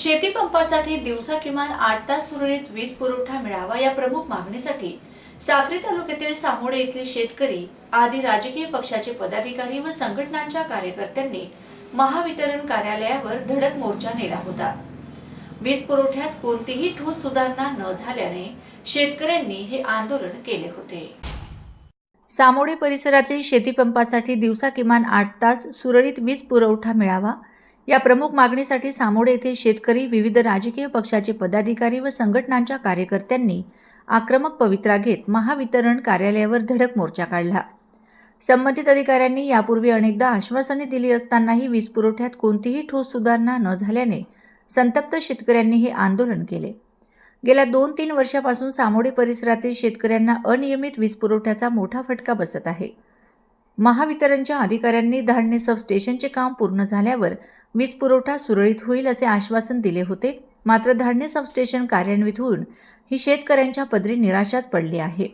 शेतीपंपासाठी दिवसा किमान 8 तास सुरळीत वीज पुरवठा मिळावा या प्रमुख मागणीसाठी साक्री तालुक्यातील सामोडे येथील शेतकरी आदी राजकीय पक्षाचे पदाधिकारी व संघटनांच्या कार्यकर्त्यांनी महावितरण कार्यालयावर धडक मोर्चा नेला होता। वीज पुरवठ्यात कोणतीही ठोस सुधारणा न झाल्याने शेतकऱ्यांनी हे आंदोलन केले होते। सामोडे परिसरातील शेतीपंपासाठी दिवसा किमान 8 तास सुरळीत वीज पुरवठा मिळावा या प्रमुख मागणीसाठी सामोडे येथील शेतकरी, विविध राजकीय पक्षाचे पदाधिकारी व संघटनांच्या कार्यकर्त्यांनी आक्रमक पवित्रा घेत महावितरण कार्यालयावर धडक मोर्चा काढला। संबंधित अधिकाऱ्यांनी यापूर्वी अनेकदा आश्वासने दिली असतानाही वीज पुरवठ्यात कोणतीही ठोस सुधारणा न झाल्याने संतप्त शेतकऱ्यांनी हे आंदोलन केले। गेल्या 2-3 वर्षापासून सामोडे परिसरातील शेतकऱ्यांना अनियमित वीज पुरवठ्याचा मोठा फटका बसत आहे। महावितरणच्या अधिकाऱ्यांनी धाडणे सबस्टेशनचे काम पूर्ण झाल्यावर वीज पुरवठा सुरळीत होईल असे आश्वासन दिले होते, मात्र धाडणे सबस्टेशन कार्यान्वित होऊन ही शेतकऱ्यांच्या पदरी निराशाच पडली आहे।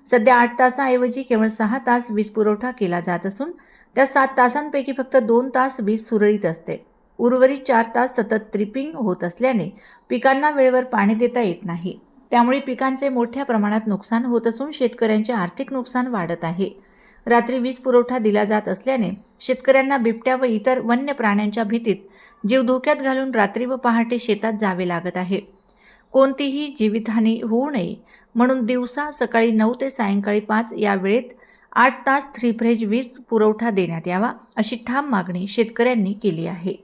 सध्या 8 तासाऐवजी केवळ 6 तास वीज पुरवठा केला जात असून त्या 7 तासांपैकी फक्त 2 तास वीज सुरळीत असते। उर्वरित 4 तास सतत ट्रिपिंग होत असल्याने पिकांना वेळेवर पाणी देता येत नाही। त्यामुळे पिकांचे मोठ्या प्रमाणात नुकसान होत असून शेतकऱ्यांचे आर्थिक नुकसान वाढत आहे। रात्री वीज पुरवठा दिला जात असल्याने शेतकऱ्यांना बिबट्या व इतर वन्य प्राण्यांच्या भीतीत जीव धोक्यात घालून रात्री व पहाटे शेतात जावे लागत आहे। कोणतीही जीवितहानी होऊ नये म्हणून दिवसा सकाळी 9 ते सायंकाळी 5 या वेळेत 8 तास 3 फेज वीज पुरवठा देण्यात यावा अशी ठाम मागणी शेतकऱ्यांनी केली आहे।